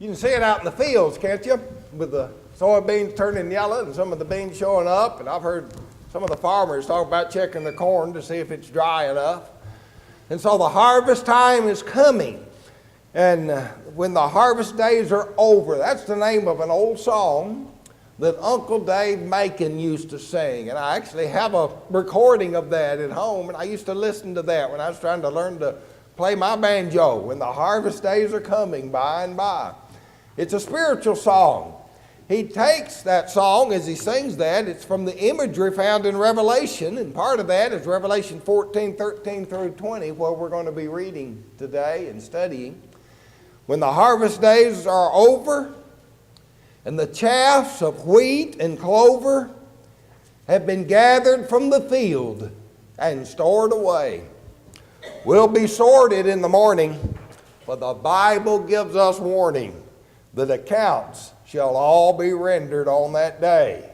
You can see it out in the fields, can't you? With the soybeans turning yellow and some of the beans showing up. And I've heard some of the farmers talk about checking the corn to see if it's dry enough. And so the harvest time is coming. And when the harvest days are over, that's the name of an old song that Uncle Dave Macon used to sing. And I actually have a recording of that at home. And I used to listen to that when I was trying to learn to play my banjo. When the harvest days are coming by and by. It's a spiritual song. He takes that song as he sings that. It's from the imagery found in Revelation. And part of that is Revelation 14, 13 through 20, where we're going to be reading today and studying. When the harvest days are over and the chaffs of wheat and clover have been gathered from the field and stored away, we'll be sorted in the morning, for the Bible gives us warning that accounts shall all be rendered on that day.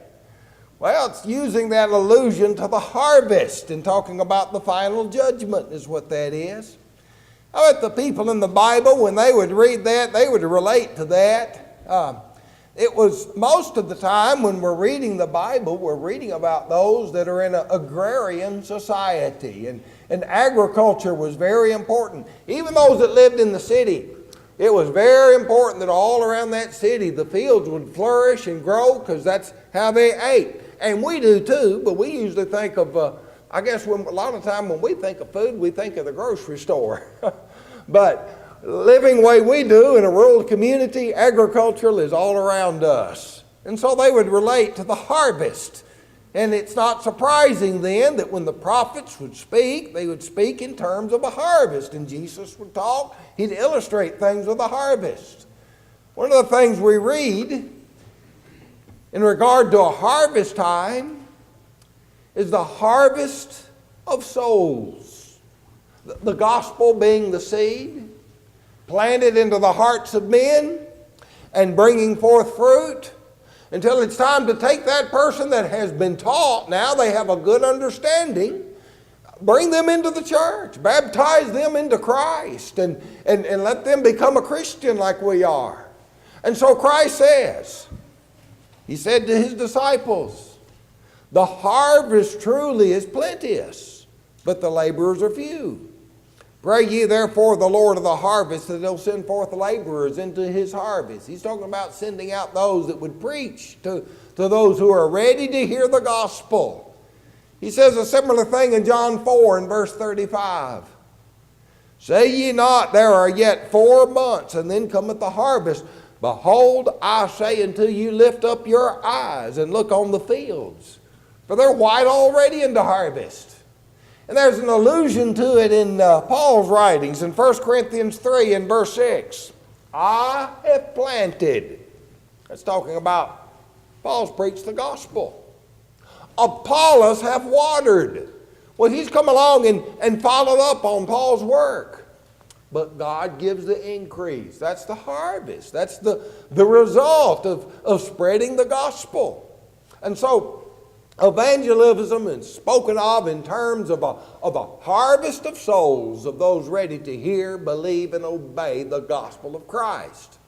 Well, it's using that allusion to the harvest and talking about the final judgment is what that is. I bet the people in the Bible, when they would read that, they would relate to that. It was most of the time when we're reading the Bible, we're reading about those that are in an agrarian society. And agriculture was very important. Even those that lived in the city, it was very important that all around that city the fields would flourish and grow because that's how they ate. And we do too, but we usually think of, I guess a lot of time when we think of food, we think of the grocery store. But living the way we do in a rural community, agricultural is all around us. And so they would relate to the harvest. And it's not surprising then that when the prophets would speak, they would speak in terms of a harvest. And Jesus would talk, he'd illustrate things with a harvest. One of the things we read in regard to a harvest time is the harvest of souls. The gospel being the seed, planted into the hearts of men and bringing forth fruit. Until it's time to take that person that has been taught, now they have a good understanding, bring them into the church, baptize them into Christ, and let them become a Christian like we are. And so Christ says, he said to his disciples, the harvest truly is plenteous, but the laborers are few. Pray ye therefore the Lord of the harvest that he'll send forth laborers into his harvest. He's talking about sending out those that would preach to those who are ready to hear the gospel. He says a similar thing in John 4 and verse 35. Say ye not, there are yet 4 months, and then cometh the harvest. Behold, I say unto you, lift up your eyes and look on the fields, for they're white already into harvest. And there's an allusion to it in Paul's writings in 1 Corinthians 3 and verse 6. I have planted. That's talking about Paul's preached the gospel. Apollos have watered. Well, he's come along and followed up on Paul's work. But God gives the increase. That's the harvest. That's the result of spreading the gospel. And so evangelism is spoken of in terms of a harvest of souls, of those ready to hear, believe, and obey the gospel of Christ.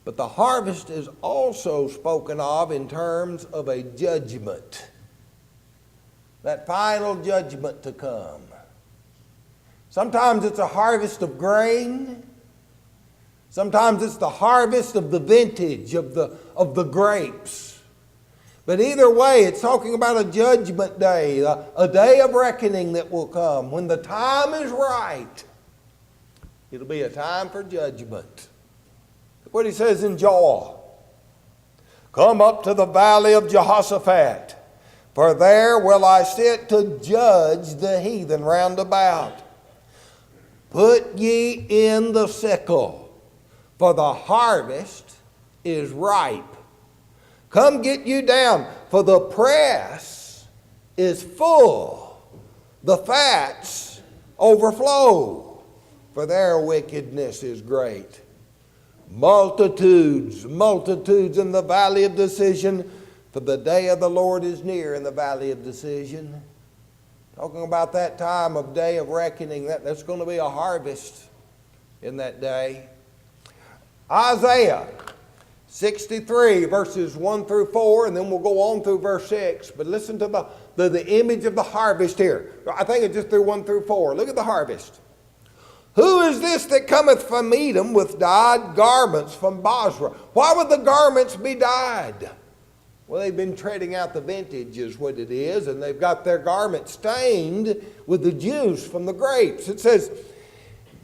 But the harvest is also spoken of in terms of a judgment. That final judgment to come. Sometimes it's a harvest of grain. Sometimes it's the harvest of the vintage of the grapes. But either way, it's talking about a judgment day, a day of reckoning that will come. When the time is right, it'll be a time for judgment. Look what he says in Joel. Come up to the valley of Jehoshaphat, for there will I sit to judge the heathen round about. Put ye in the sickle, for the harvest is ripe. Come get you down, for the press is full. The fats overflow, for their wickedness is great. Multitudes, multitudes in the valley of decision, for the day of the Lord is near in the valley of decision. Talking about that time of day of reckoning, that's going to be a harvest. in that day. Isaiah 63 verses 1 through 4, and then we'll go on through verse 6. But listen to the image of the harvest here. I think it's just through 1 through 4. Look at the harvest. Who is this that cometh from Edom with dyed garments from Basra? Why would the garments be dyed? Well, they've been treading out the vintage is what it is, and they've got their garments stained with the juice from the grapes. It says,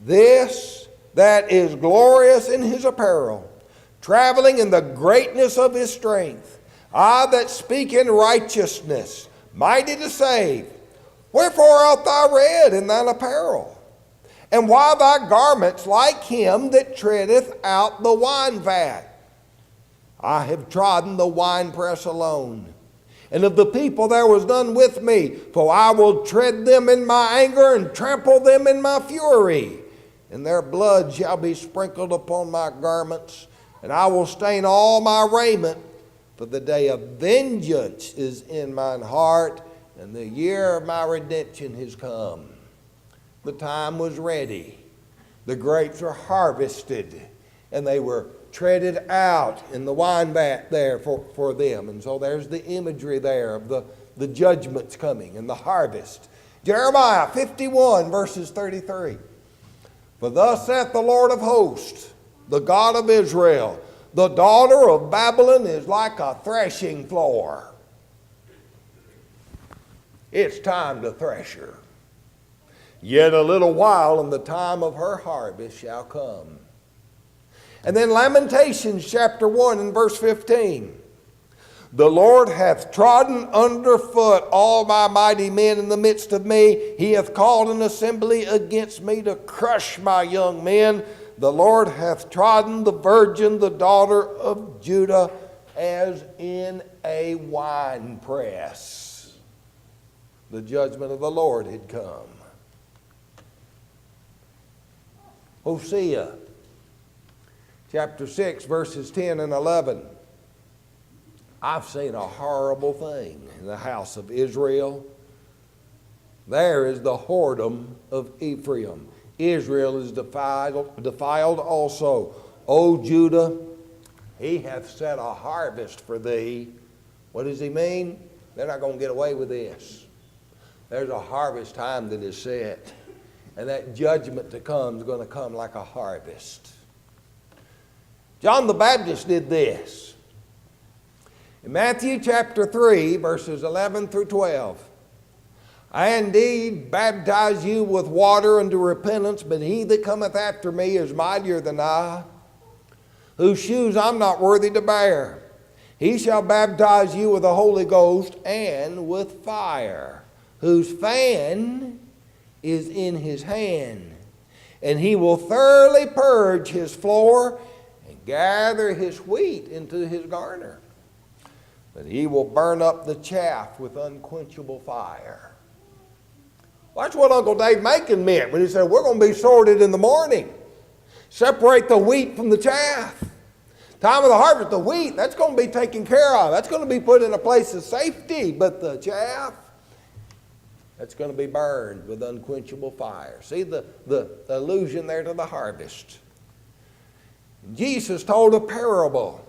this that is glorious in his apparel, traveling in the greatness of his strength, I that speak in righteousness, mighty to save. Wherefore art thou red in thine apparel? And why thy garments like him that treadeth out the wine vat? I have trodden the winepress alone, and of the people there was none with me. For I will tread them in my anger, and trample them in my fury. And their blood shall be sprinkled upon my garments, and I will stain all my raiment. For the day of vengeance is in mine heart, and the year of my redemption is come. The time was ready. The grapes were harvested, and they were treaded out in the wine vat there for them. And so there's the imagery there of the judgments coming and the harvest. Jeremiah 51 verses 33. For thus saith the Lord of hosts, the God of Israel, the daughter of Babylon is like a threshing floor. It's time to thresh her. Yet a little while, and the time of her harvest shall come. And then Lamentations chapter 1 and verse 15. The Lord hath trodden under foot all my mighty men in the midst of me. He hath called an assembly against me to crush my young men. The Lord hath trodden the virgin, the daughter of Judah, as in a winepress. The judgment of the Lord had come. Hosea chapter 6 verses 10 and 11. I've seen a horrible thing in the house of Israel. There is the whoredom of Ephraim. Israel is defiled also. O Judah, he hath set a harvest for thee. What does he mean? They're not going to get away with this. There's a harvest time that is set. And that judgment to come is going to come like a harvest. John the Baptist did this. In Matthew chapter 3, verses 11 through 12. I indeed baptize you with water unto repentance, but he that cometh after me is mightier than I, whose shoes I'm not worthy to bear. He shall baptize you with the Holy Ghost and with fire, whose fan is in his hand, and he will thoroughly purge his floor and gather his wheat into his garner. But he will burn up the chaff with unquenchable fire. Well, that's what Uncle Dave Macon meant when he said, we're going to be sorted in the morning. Separate the wheat from the chaff. Time of the harvest, the wheat, that's going to be taken care of. That's going to be put in a place of safety. But the chaff, that's going to be burned with unquenchable fire. See the allusion there to the harvest. Jesus told a parable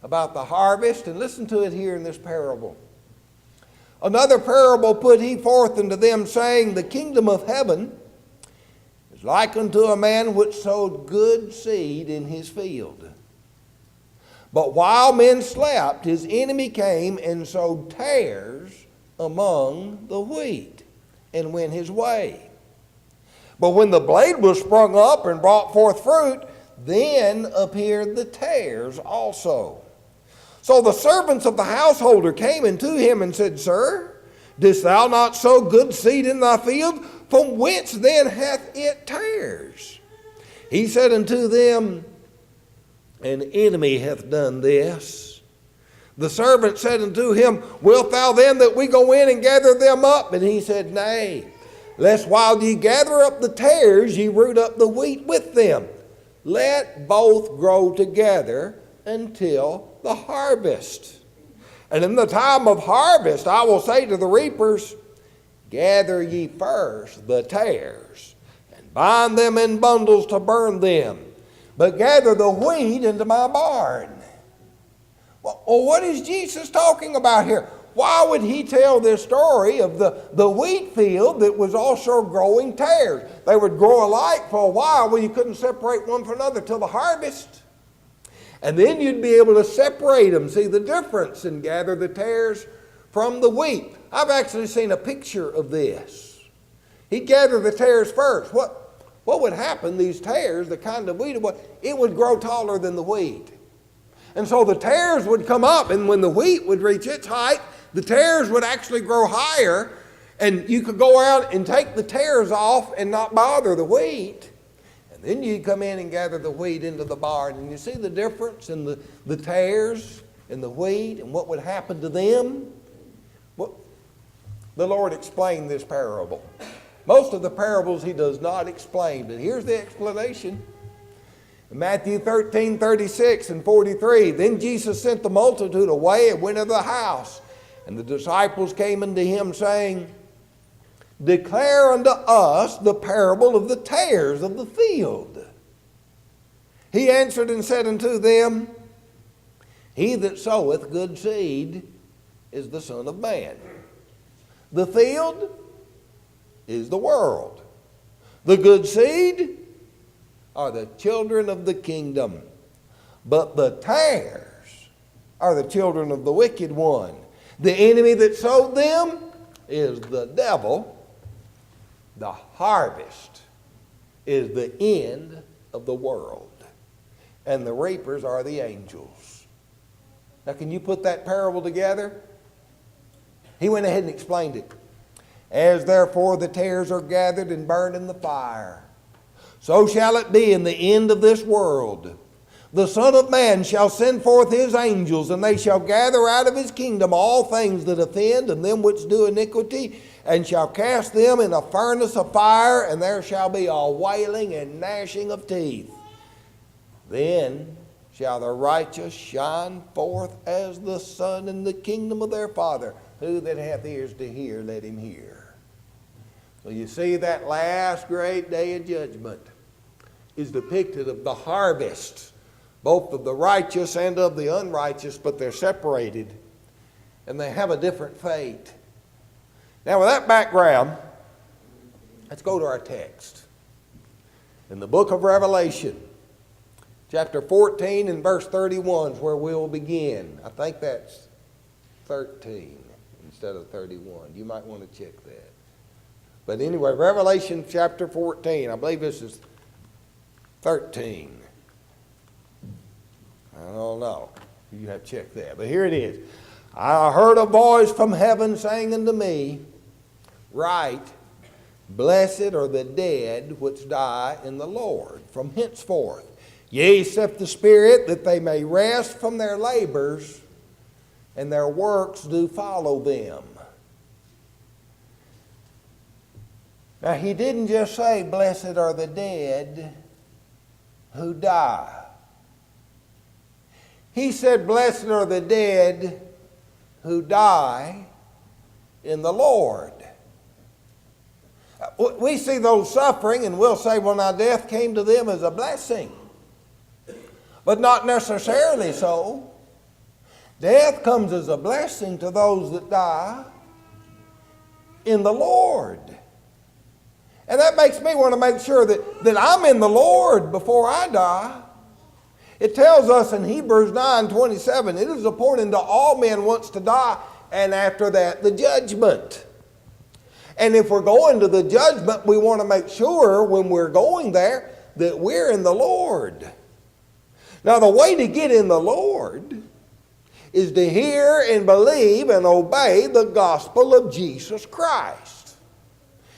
about the harvest, and listen to it here in this parable. Another parable put he forth unto them, saying, the kingdom of heaven is like unto a man which sowed good seed in his field. But while men slept, his enemy came and sowed tares among the wheat, and went his way. But when the blade was sprung up and brought forth fruit, then appeared the tares also. So the servants of the householder came unto him and said, Sir, didst thou not sow good seed in thy field? From whence then hath it tares? He said unto them, An enemy hath done this. The servant said unto him, Wilt thou then that we go in and gather them up? And he said, Nay, lest while ye gather up the tares, ye root up the wheat with them. Let both grow together until the harvest. And in the time of harvest, I will say to the reapers, Gather ye first the tares, and Bind them in bundles to burn them, but gather the wheat into my barn. Well, what is Jesus talking about here? Why would he tell this story of the wheat field that was also growing tares? They would grow alike for a while where you couldn't separate one from another till the harvest. And then you'd be able to separate them, see the difference, and gather the tares from the wheat. I've actually seen a picture of this. He'd gather the tares first. What would happen, these tares, the kind of wheat, it would grow taller than the wheat. And so the tares would come up, and when the wheat would reach its height, the tares would actually grow higher, and you could go out and take the tares off and not bother the wheat. And then you'd come in and gather the wheat into the barn. And you see the difference in the tares and the wheat and what would happen to them? Well, the Lord explained this parable. Most of the parables he does not explain, but here's the explanation. In Matthew 13:36 and 43, then Jesus sent the multitude away and went into the house. And the disciples came unto him, saying, declare unto us the parable of the tares of the field. He answered and said unto them, he that soweth good seed is the Son of Man. The field is the world. The good seed are the children of the kingdom, but the tares are the children of the wicked one. The enemy that sowed them is the devil. The harvest is the end of the world, and the reapers are the angels. Now, can you put that parable together? He went ahead and explained it. As therefore the tares are gathered and burned in the fire, so shall it be in the end of this world. The Son of Man shall send forth his angels, and they shall gather out of his kingdom all things that offend, and them which do iniquity, and shall cast them in a furnace of fire, and there shall be a wailing and gnashing of teeth. Then shall the righteous shine forth as the sun in the kingdom of their Father. Who that hath ears to hear, let him hear. So you see, that last great day of judgment is depicted of the harvest, both of the righteous and of the unrighteous, but they're separated, and they have a different fate. Now, with that background, let's go to our text. In the book of Revelation, chapter 14 and verse 31 is where we'll begin. I think that's 13 instead of 31. You might want to check that. But anyway, Revelation chapter 14, I believe this is 13. I don't know. You have to check that. But here it is. I heard a voice from heaven saying unto me, write, blessed are the dead which die in the Lord from henceforth. Yea, saith the Spirit, that they may rest from their labors, and their works do follow them. Now, he didn't just say, blessed are the dead who die. He said, blessed are the dead who die in the Lord. We see those suffering, and we'll say, well, now death came to them as a blessing. But not necessarily so. Death comes as a blessing to those that die in the Lord. And that makes me want to make sure that I'm in the Lord before I die. It tells us in Hebrews 9:27, it is appointed to all men once to die, and after that the judgment. And if we're going to the judgment, we want to make sure when we're going there that we're in the Lord. Now, the way to get in the Lord is to hear and believe and obey the gospel of Jesus Christ.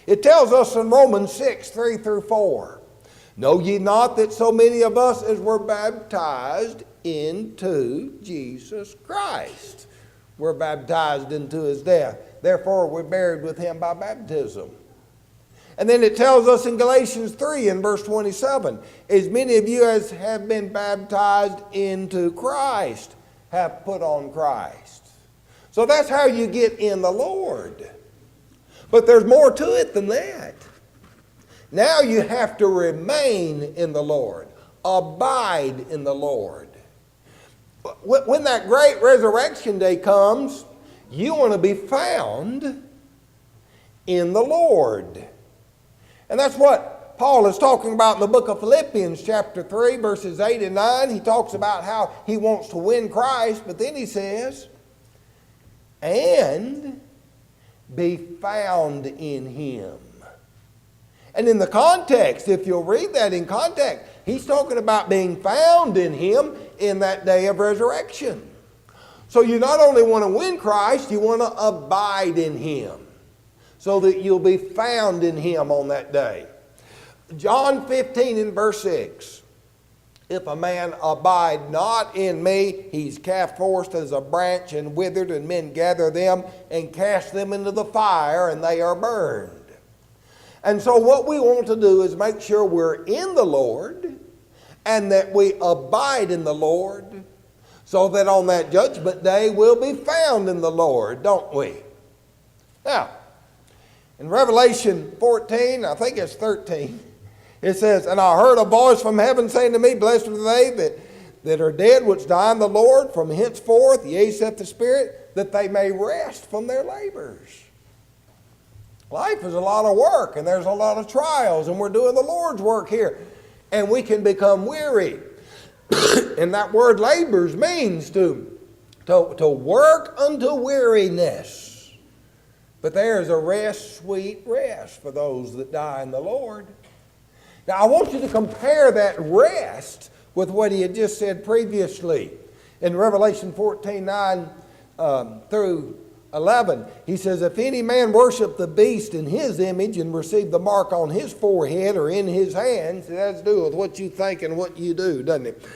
It tells us in Romans 6:3-4, know ye not that so many of us as were baptized into Jesus Christ were baptized into his death? Therefore we're buried with him by baptism. And then it tells us in Galatians 3 and verse 27, as many of you as have been baptized into Christ have put on Christ. So that's how you get in the Lord. But there's more to it than that. Now you have to remain in the Lord. Abide in the Lord. When that great resurrection day comes, you want to be found in the Lord. And that's what Paul is talking about in the book of Philippians chapter 3, verses 8 and 9. He talks about how he wants to win Christ, but then he says, and be found in him. And in the context, if you'll read that in context, he's talking about being found in him in that day of resurrection. So you not only want to win Christ, you want to abide in him so that you'll be found in him on that day. John 15 and verse 6. If a man abide not in me, he's cast forth as a branch and withered, and men gather them and cast them into the fire, and they are burned. And so what we want to do is make sure we're in the Lord and that we abide in the Lord so that on that judgment day we'll be found in the Lord, don't we? Now, in Revelation 14, I think it's 13, it says, and I heard a voice from heaven saying to me, blessed are they that are dead which die in the Lord from henceforth, yea, saith the Spirit, that they may rest from their labors. Life is a lot of work, and there's a lot of trials, and we're doing the Lord's work here. And we can become weary. And that word labors means to work unto weariness. But there's a rest, sweet rest for those that die in the Lord. Now I want you to compare that rest with what he had just said previously. In Revelation 14, 9 through 11, he says, if any man worship the beast in his image and receive the mark on his forehead or in his hands, it has to do with what you think and what you do, doesn't it?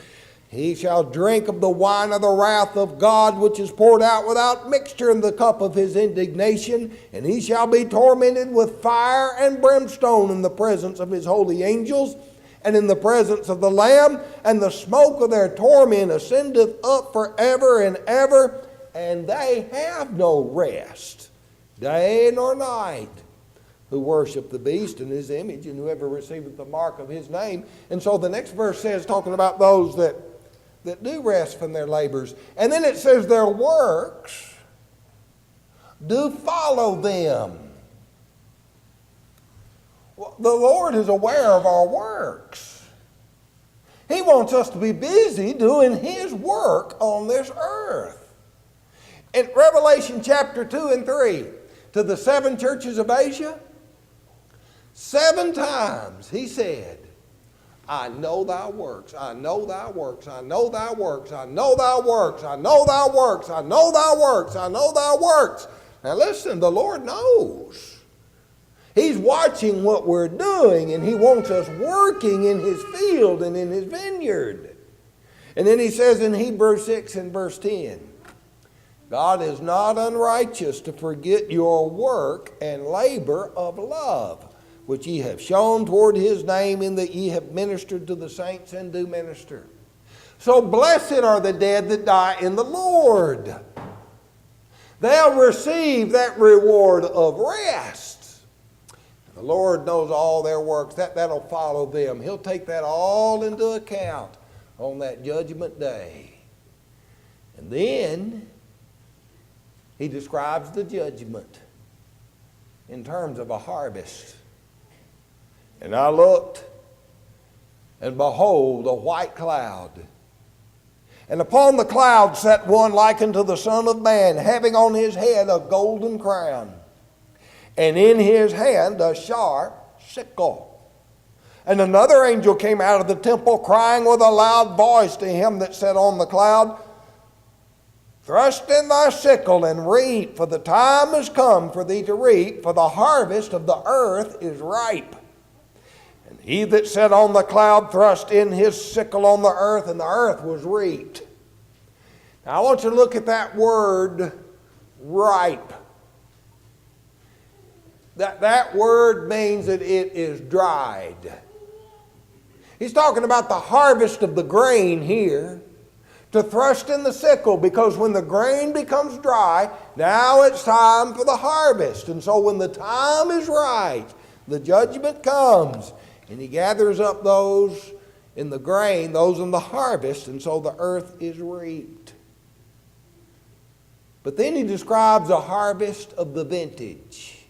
He shall drink of the wine of the wrath of God, which is poured out without mixture in the cup of his indignation, and he shall be tormented with fire and brimstone in the presence of his holy angels, and in the presence of the Lamb, and the smoke of their torment ascendeth up forever and ever, and they have no rest, day nor night, who worship the beast in his image, and whoever receiveth the mark of his name. And so the next verse says, talking about those that do rest from their labors. And then it says their works do follow them. Well, the Lord is aware of our works. He wants us to be busy doing his work on this earth. In Revelation chapter 2 and 3, to the 7 churches of Asia, 7 times he said, I know thy works, I know thy works, I know thy works, I know thy works, I know thy works, I know thy works, I know thy works. Now listen, the Lord knows. He's watching what we're doing, and he wants us working in his field and in his vineyard. And then he says in Hebrews 6 and verse 10, God is not unrighteous to forget your work and labor of love, which ye have shown toward his name, in that ye have ministered to the saints and do minister. So blessed are the dead that die in the Lord. They'll receive that reward of rest. The Lord knows all their works. That'll follow them. He'll take that all into account on that judgment day. And then he describes the judgment in terms of a harvest. And I looked, and behold, a white cloud. And upon the cloud sat one like unto the Son of Man, having on his head a golden crown, and in his hand a sharp sickle. And another angel came out of the temple, crying with a loud voice to him that sat on the cloud, thrust in thy sickle and reap, for the time is come for thee to reap, for the harvest of the earth is ripe. And he that sat on the cloud thrust in his sickle on the earth, and the earth was reaped. Now I want you to look at that word, ripe. That word means that it is dried. He's talking about the harvest of the grain here, to thrust in the sickle, because when the grain becomes dry, now it's time for the harvest. And so when the time is right, The judgment comes, and he gathers up those in the grain, those in the harvest, and so the earth is reaped. But then he describes a harvest of the vintage,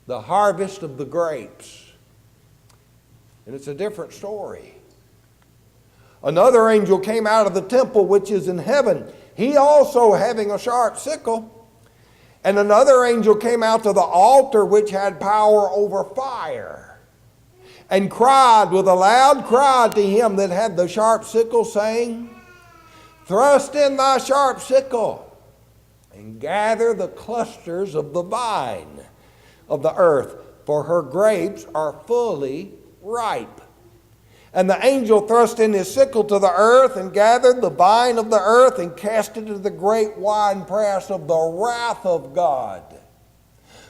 the harvest of the grapes. And it's a different story. Another angel came out of the temple which is in heaven, he also having a sharp sickle. And another angel came out to the altar which had power over fire, and cried with a loud cry to him that had the sharp sickle, saying, Thrust in thy sharp sickle, and gather the clusters of the vine of the earth, for her grapes are fully ripe. And the angel thrust in his sickle to the earth, and gathered the vine of the earth, and cast it into the great winepress of the wrath of God.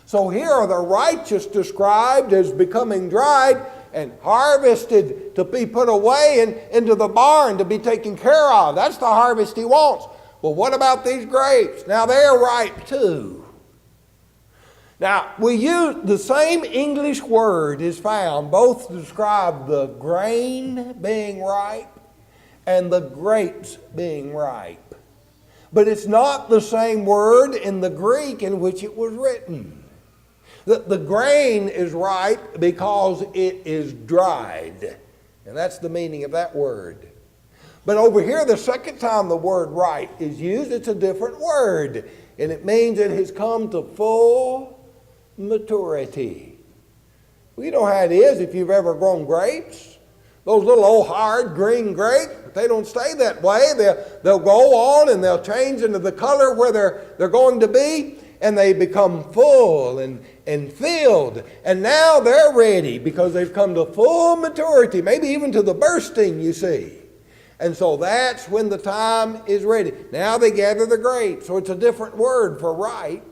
So here are the righteous described as becoming dried and harvested to be put away into the barn to be taken care of. That's the harvest he wants. Well, what about these grapes? Now they're ripe too. Now, we use the same English word is found both to describe the grain being ripe and the grapes being ripe. But it's not the same word in the Greek in which it was written. The grain is ripe because it is dried. And that's the meaning of that word. But over here, the second time the word ripe is used, it's a different word. And it means it has come to full maturity. Well, you know how it is if you've ever grown grapes. Those little old hard green grapes, but they don't stay that way. They'll go on and they'll change into the color where they're going to be, and they become full and filled. And now they're ready because they've come to full maturity, maybe even to the bursting, you see. And so that's when the time is ready. Now they gather the grapes. So it's a different word for ripe.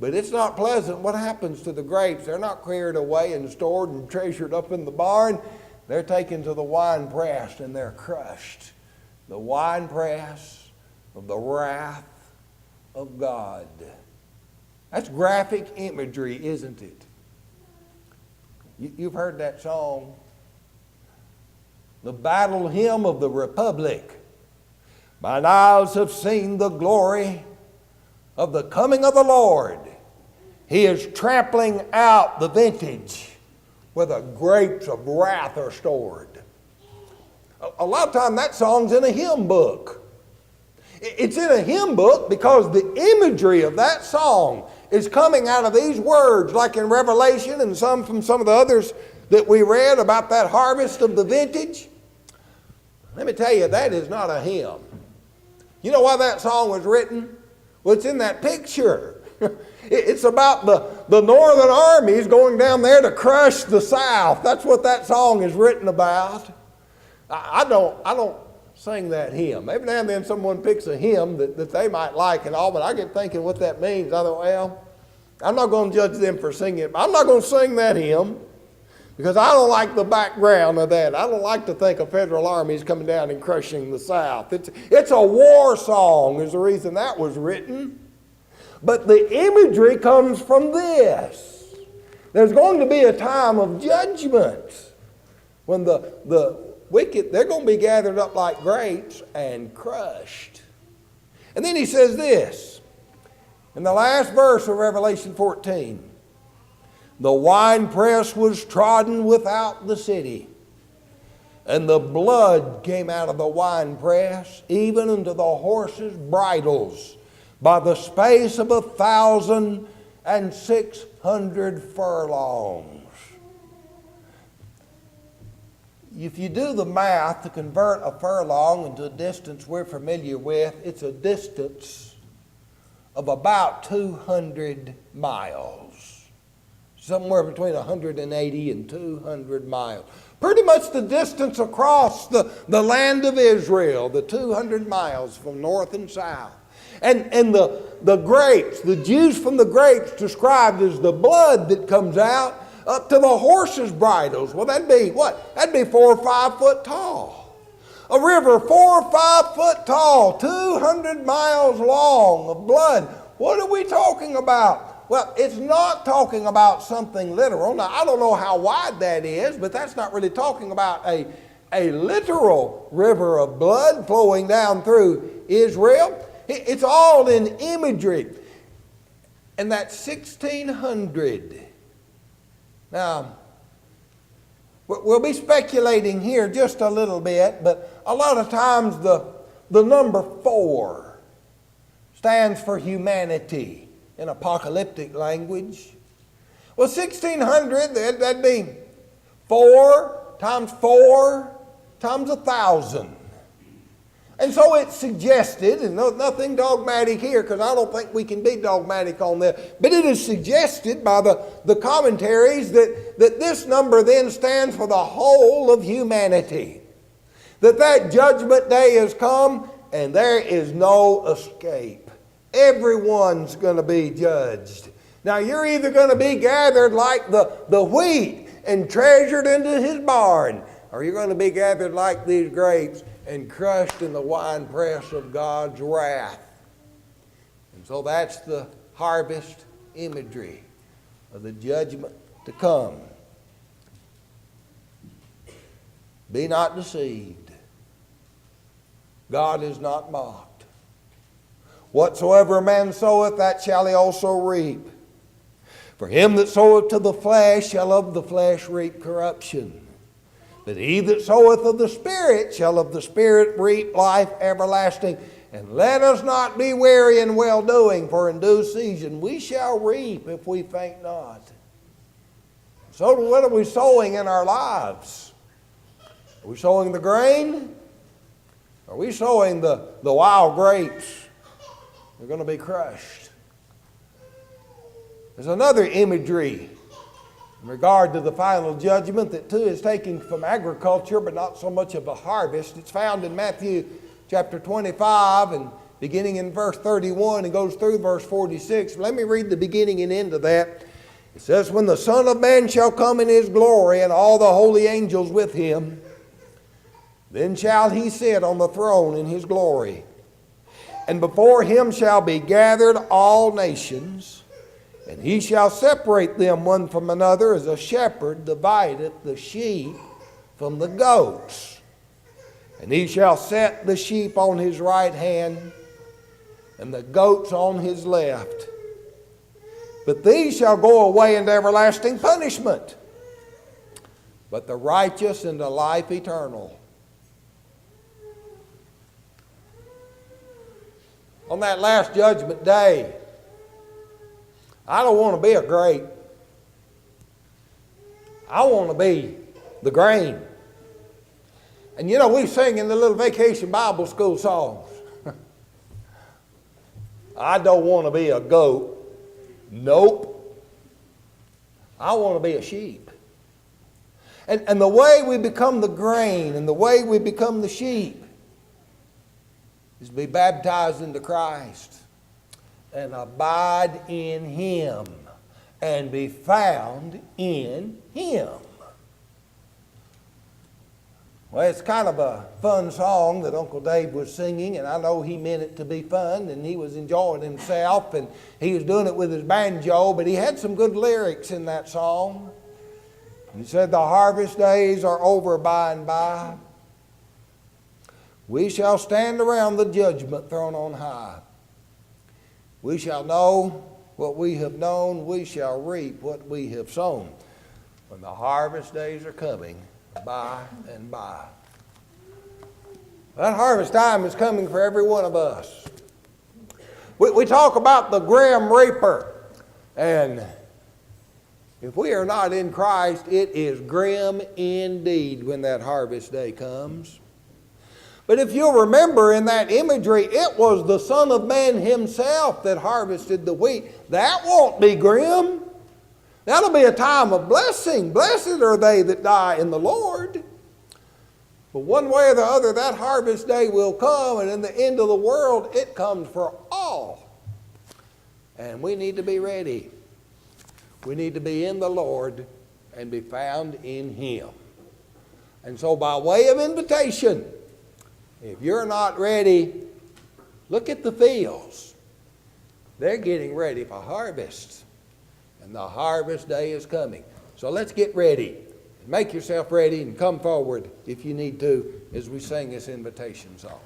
But it's not pleasant. What happens to the grapes? They're not cleared away and stored and treasured up in the barn. They're taken to the wine press and they're crushed. The wine press of the wrath of God. That's graphic imagery, isn't it? You've heard that song. The battle hymn of the Republic. Mine eyes have seen the glory of the coming of the Lord. He is trampling out the vintage where the grapes of wrath are stored. A lot of times that song's in a hymn book. It's in a hymn book because the imagery of that song is coming out of these words, like in Revelation and some from some of the others that we read about that harvest of the vintage. Let me tell you, that is not a hymn. You know why that song was written? Well, it's in that picture. It's about the northern armies going down there to crush the South. That's what that song is written about. I don't sing that hymn. Every now and then someone picks a hymn that they might like and all, but I get thinking what that means. I thought, well, I'm not going to judge them for singing it. I'm not going to sing that hymn because I don't like the background of that. I don't like to think a federal army is coming down and crushing the South. It's a war song is the reason that was written. But the imagery comes from this. There's going to be a time of judgment when the wicked, they're going to be gathered up like grapes and crushed. And then he says this, in the last verse of Revelation 14, the winepress was trodden without the city, and the blood came out of the winepress, even unto the horses' bridles, by the space of 1,600 furlongs. If you do the math to convert a furlong into a distance we're familiar with, it's a distance of about 200 miles. Somewhere between 180 and 200 miles. Pretty much the distance across the land of Israel, the 200 miles from north and south. And the grapes, the juice from the grapes described as the blood that comes out up to the horses' bridles. Well, that'd be what? That'd be 4 or 5 foot tall. A river 4 or 5 foot tall, 200 miles long of blood. What are we talking about? Well, it's not talking about something literal. Now, I don't know how wide that is, but that's not really talking about a literal river of blood flowing down through Israel. It's all in imagery. And that's 1600. Now, we'll be speculating here just a little bit, but a lot of times the number 4 stands for humanity in apocalyptic language. Well, 1600, that'd be 4 times 1,000. And so it's suggested, and nothing dogmatic here, because I don't think we can be dogmatic on this, but it is suggested by the commentaries that this number then stands for the whole of humanity. That judgment day has come, and there is no escape. Everyone's going to be judged. Now, you're either going to be gathered like the wheat and treasured into his barn, or you're going to be gathered like these grapes and crushed in the winepress of God's wrath. And so that's the harvest imagery of the judgment to come. Be not deceived. God is not mocked. Whatsoever a man soweth, that shall he also reap. For him that soweth to the flesh shall of the flesh reap corruption. But he that soweth of the Spirit shall of the Spirit reap life everlasting. And let us not be weary in well-doing, for in due season we shall reap if we faint not. So what are we sowing in our lives? Are we sowing the grain? Are we sowing the wild grapes? They're going to be crushed. There's another imagery in regard to the final judgment that too is taken from agriculture, but not so much of a harvest. It's found in Matthew chapter 25 and beginning in verse 31 and goes through verse 46. Let me read the beginning and end of that. It says, when the Son of Man shall come in his glory and all the holy angels with him, then shall he sit on the throne in his glory. And before him shall be gathered all nations, and he shall separate them one from another, as a shepherd divideth the sheep from the goats. And he shall set the sheep on his right hand, and the goats on his left. But these shall go away into everlasting punishment, but the righteous into life eternal. On that last judgment day, I don't want to be a grape. I want to be the grain. And you know, we sing in the little vacation Bible school songs. I don't want to be a goat. Nope. I want to be a sheep. And the way we become the grain and the way we become the sheep is to be baptized into Christ and abide in him and be found in him. Well, it's kind of a fun song that Uncle Dave was singing, and I know he meant it to be fun, and he was enjoying himself, and he was doing it with his banjo, but he had some good lyrics in that song. He said, the harvest days are over by and by. We shall stand around the judgment throne on high. We shall know what we have known. We shall reap what we have sown when the harvest days are coming by and by. That harvest time is coming for every one of us. We talk about the grim reaper, and if we are not in Christ, it is grim indeed when that harvest day comes. But if you'll remember in that imagery, it was the Son of Man himself that harvested the wheat. That won't be grim. That'll be a time of blessing. Blessed are they that die in the Lord. But one way or the other, that harvest day will come, and in the end of the world, it comes for all. And we need to be ready. We need to be in the Lord and be found in him. And so by way of invitation, if you're not ready, look at the fields. They're getting ready for harvest. and the harvest day is coming. So let's get ready. Make yourself ready and come forward if you need to as we sing this invitation song.